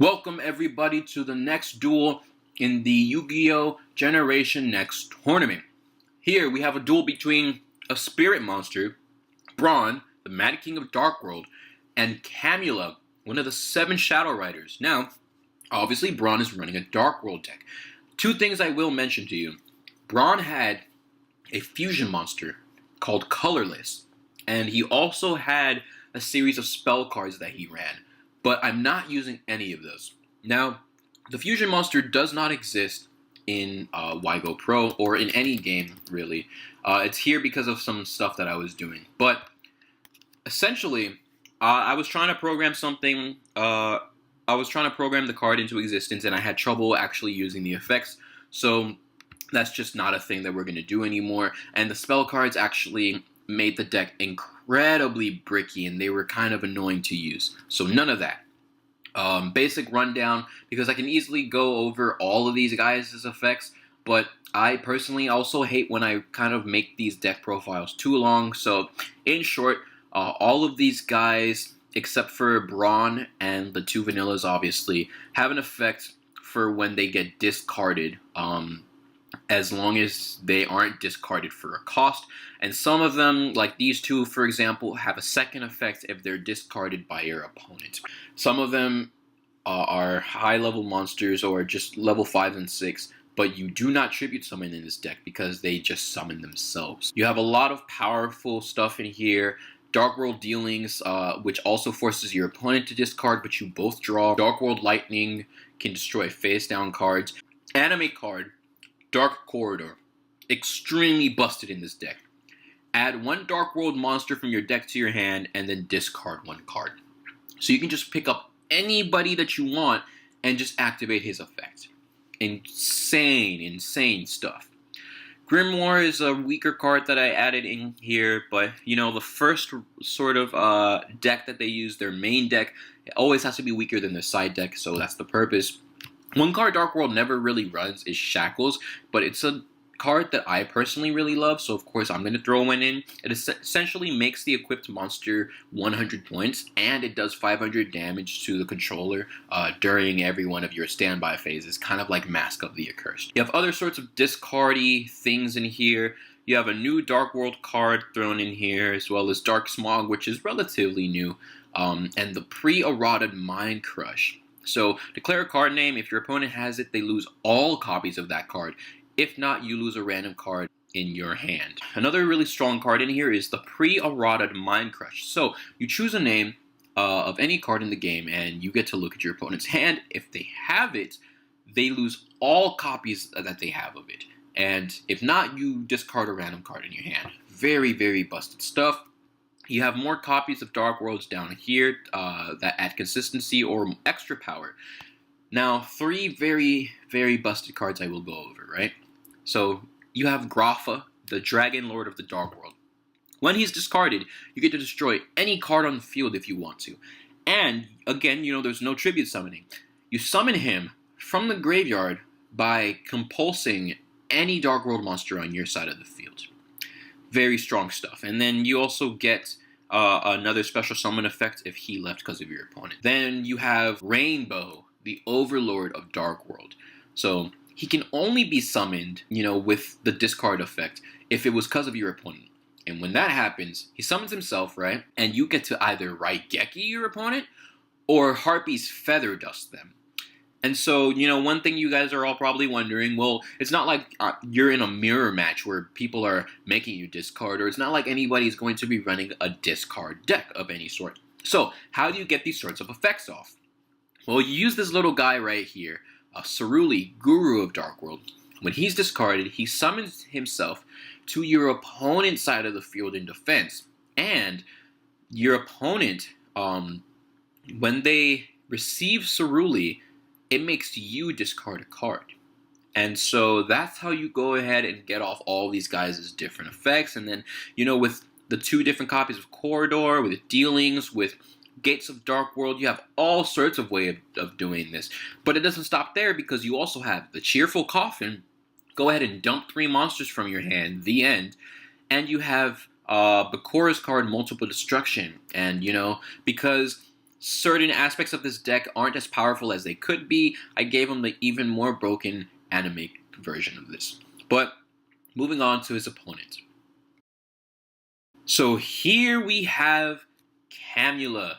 Welcome everybody to the next duel in the Yu-Gi-Oh! Generation Next tournament. Here we have a duel between a spirit monster, Brron, the Mad King of Dark World, and Camula, one of the 7 Shadow Riders. Now, obviously Brron is running a Dark World deck. 2 things I will mention to you. Brron had a fusion monster called Colorless, and he also had a series of spell cards that he ran. But I'm not using any of those. Now, the Fusion Monster does not exist in WiGo Pro or in any game, really. It's here because of some stuff that I was doing. But, essentially, I was trying to program something. I was trying to program the card into existence, and I had trouble actually using the effects. So, that's just not a thing that we're going to do anymore. And the spell cards actually made the deck incredibly bricky, and they were kind of annoying to use. So none of that. Basic rundown, because I can easily go over all of these guys' effects, but I personally also hate when I kind of make these deck profiles too long. So in short, all of these guys, except for Brron and the 2 vanillas obviously, have an effect for when they get discarded. As long as they aren't discarded for a cost. And some of them, like these 2, for example, have a second effect if they're discarded by your opponent. Some of them are high-level monsters or just level 5 and 6, but you do not tribute summon in this deck because they just summon themselves. You have a lot of powerful stuff in here. Dark World Dealings, which also forces your opponent to discard, but you both draw. Dark World Lightning can destroy face-down cards. Animate card, Dark Corridor, extremely busted in this deck. Add 1 Dark World monster from your deck to your hand and then discard 1 card. So you can just pick up anybody that you want and just activate his effect. Insane stuff. Grimoire is a weaker card that I added in here, but you know, the first sort of deck that they use, their main deck, it always has to be weaker than their side deck, so that's the purpose. 1 card Dark World never really runs is Shackles, but it's a card that I personally really love, so of course I'm going to throw one in. It essentially makes the equipped monster 100 points, and it does 500 damage to the controller during every one of your standby phases, kind of like Mask of the Accursed. You have other sorts of discardy things in here. You have a new Dark World card thrown in here, as well as Dark Smog, which is relatively new, and the pre-eroded Mind Crush. So, declare a card name. If your opponent has it, they lose all copies of that card. If not, you lose a random card in your hand. Another really strong card in here is the Pre-Eroded Mind Crush. So, you choose a name of any card in the game, and you get to look at your opponent's hand. If they have it, they lose all copies that they have of it. And if not, you discard a random card in your hand. very busted stuff. You have more copies of Dark Worlds down here that add consistency or extra power. Now, 3 very busted cards I will go over, right? So, you have Grapha, the Dragon Lord of the Dark World. When he's discarded, you get to destroy any card on the field if you want to. And, again, you know, there's no tribute summoning. You summon him from the graveyard by compulsing any Dark World monster on your side of the field. Very strong stuff. And then you also get another special summon effect if he left because of your opponent. Then you have Rainbow, the Overlord of Dark World. So he can only be summoned, you know, with the discard effect if it was because of your opponent. And when that happens, he summons himself, right? And you get to either Raigeki your opponent or Harpy's Feather Dust them. And so, you know, one thing you guys are all probably wondering, well, it's not like you're in a mirror match where people are making you discard, or it's not like anybody's going to be running a discard deck of any sort. So, how do you get these sorts of effects off? Well, you use this little guy right here, Cerulli, Guru of Dark World. When he's discarded, he summons himself to your opponent's side of the field in defense. And your opponent, when they receive Cerulli, it makes you discard a card. And so that's how you go ahead and get off all these guys' different effects. And then, you know, with the 2 different copies of Corridor, with Dealings, with Gates of Dark World, you have all sorts of ways of doing this. But it doesn't stop there, because you also have the Cheerful Coffin. Go ahead and dump 3 monsters from your hand, the end. And you have Bakura's card, Multiple Destruction. And, you know, because certain aspects of this deck aren't as powerful as they could be. I gave him the even more broken anime version of this. But moving on to his opponent. So here we have Camula,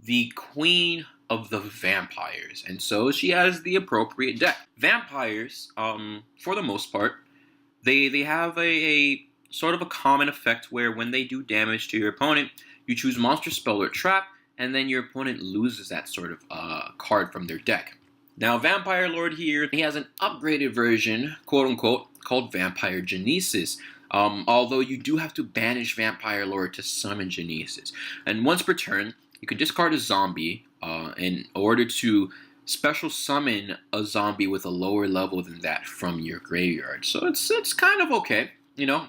the queen of the vampires. And so she has the appropriate deck. Vampires, for the most part, they have a sort of a common effect where when they do damage to your opponent, you choose monster, spell, or trap, and then your opponent loses that sort of card from their deck. Now, Vampire Lord here, he has an upgraded version, quote-unquote, called Vampire Genesis. Although you do have to banish Vampire Lord to summon Genesis. And once per turn, you can discard a zombie in order to special summon a zombie with a lower level than that from your graveyard. So it's kind of okay, you know.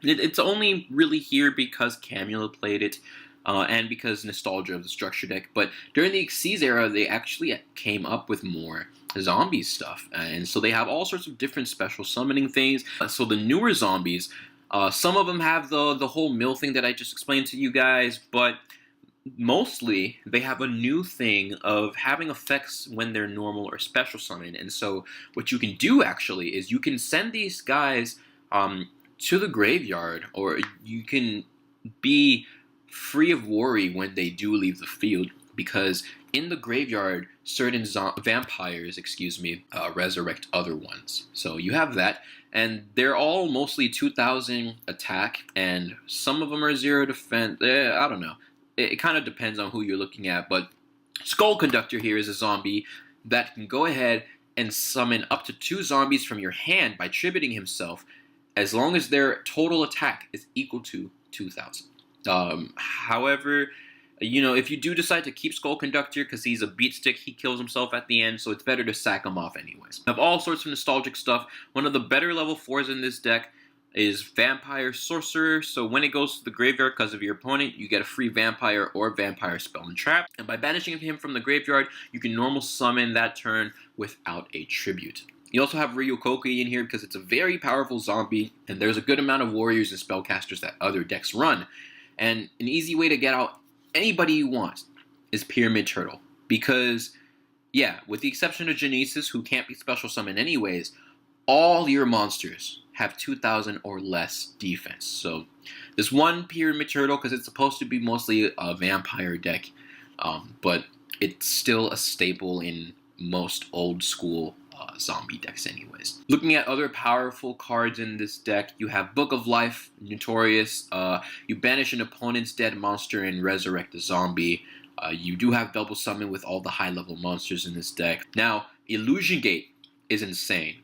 It's only really here because Camula played it, and because nostalgia of the structure deck. But during the Xyz era, they actually came up with more zombie stuff, and so they have all sorts of different special summoning things. So the newer zombies, some of them have the whole mill thing that I just explained to you guys, but mostly they have a new thing of having effects when they're normal or special summon. And so what you can do actually is you can send these guys to the graveyard, or you can be free of worry when they do leave the field, because in the graveyard certain vampires resurrect other ones. So you have that, and they're all mostly 2000 attack, and some of them are 0 defense. I don't know, it kind of depends on who you're looking at. But Skull Conductor here is a zombie that can go ahead and summon up to 2 zombies from your hand by tributing himself, as long as their total attack is equal to 2000. However, you know, if you do decide to keep Skull Conductor because he's a beat stick, he kills himself at the end, so it's better to sack him off anyways. I have all sorts of nostalgic stuff. One of the better level 4s in this deck is Vampire Sorcerer. So when it goes to the graveyard because of your opponent, you get a free Vampire or Vampire Spell and Trap. And by banishing him from the graveyard, you can normal summon that turn without a tribute. You also have Ryukoki in here because it's a very powerful zombie, and there's a good amount of warriors and spellcasters that other decks run. And an easy way to get out anybody you want is Pyramid Turtle. Because, yeah, with the exception of Genesis, who can't be special summoned anyways, all your monsters have 2000 or less defense. So this one Pyramid Turtle, because it's supposed to be mostly a vampire deck, but it's still a staple in most old school zombie decks anyways. Looking at other powerful cards in this deck, you have Book of Life, notorious. You banish an opponent's dead monster and resurrect a zombie. You do have double summon with all the high level monsters in this deck. Now, Illusion Gate is insane.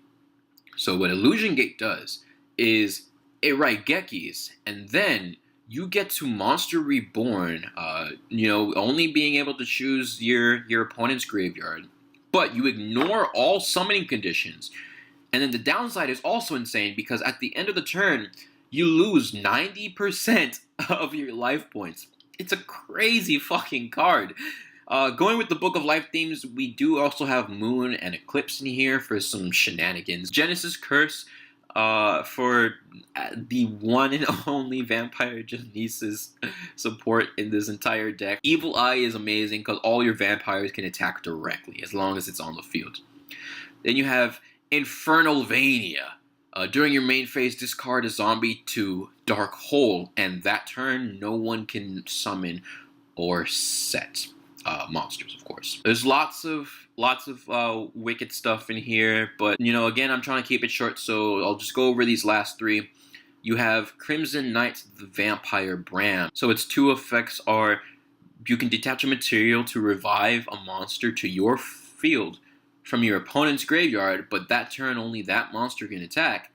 So what Illusion Gate does is it Raigekis, and then you get to Monster Reborn, you know, only being able to choose your opponent's graveyard. But you ignore all summoning conditions. And then the downside is also insane, because at the end of the turn, you lose 90% of your life points. It's a crazy fucking card. Going with the Book of Life themes, we do also have Moon and Eclipse in here for some shenanigans. Genesis Curse for the one and only Vampire Genesis support in this entire deck. Evil Eye is amazing because all your vampires can attack directly as long as it's on the field. Then you have Infernal Vania. During your main phase, discard a zombie to Dark Hole, and that turn no one can summon or set monsters, of course. There's lots of wicked stuff in here, but you know, again, I'm trying to keep it short, so I'll just go over these last 3. You have Crimson Knight, the Vampire Bram. So its 2 effects are: you can detach a material to revive a monster to your field from your opponent's graveyard, but that turn only that monster can attack.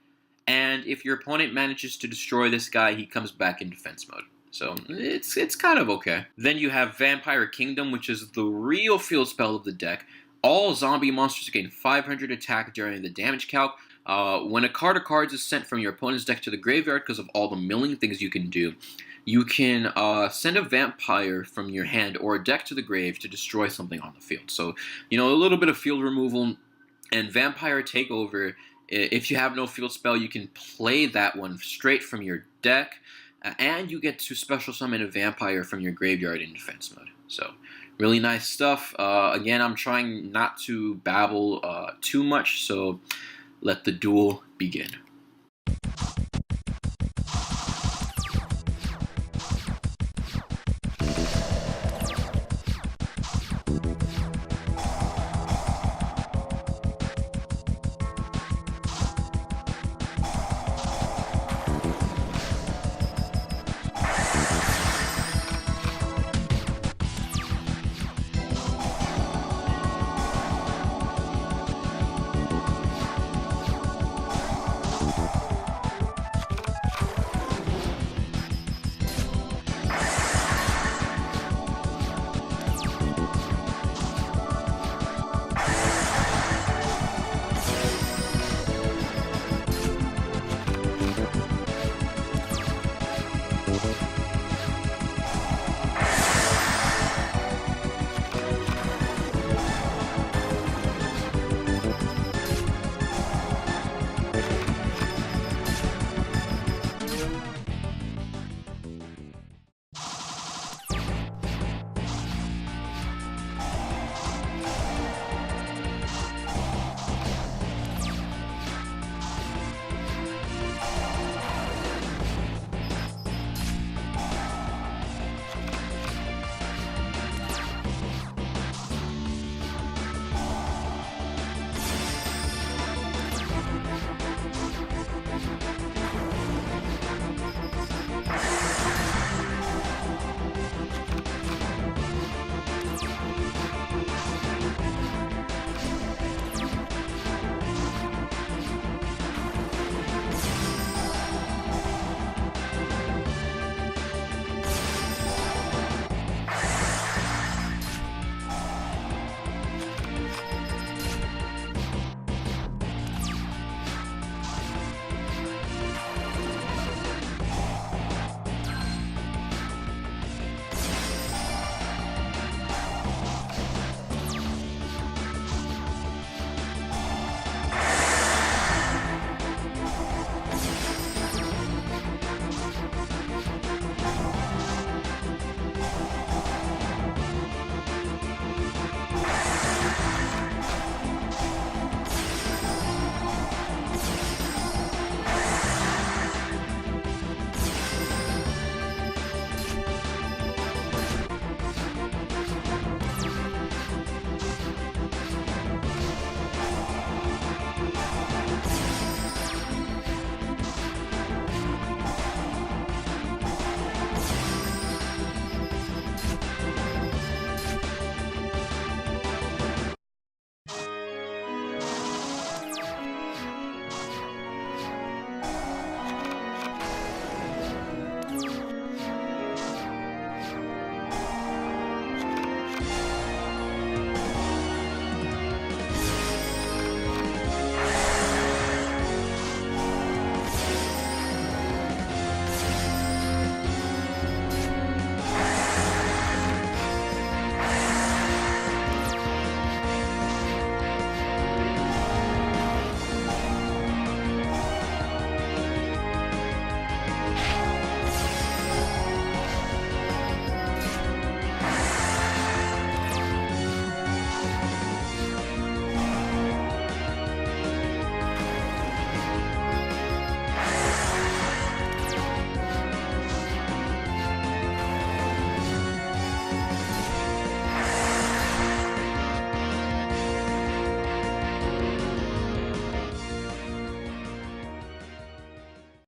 And if your opponent manages to destroy this guy, he comes back in defense mode. So it's kind of okay. Then you have Vampire Kingdom, which is the real field spell of the deck. All zombie monsters gain 500 attack during the damage calc. When a card of cards is sent from your opponent's deck to the graveyard because of all the milling things you can do, you can send a vampire from your hand or a deck to the grave to destroy something on the field. So, you know, a little bit of field removal. And Vampire Takeover, if you have no field spell, you can play that one straight from your deck. And you get to special summon a vampire from your graveyard in defense mode. So, Really nice stuff. Again, I'm trying not to babble too much, so let the duel begin.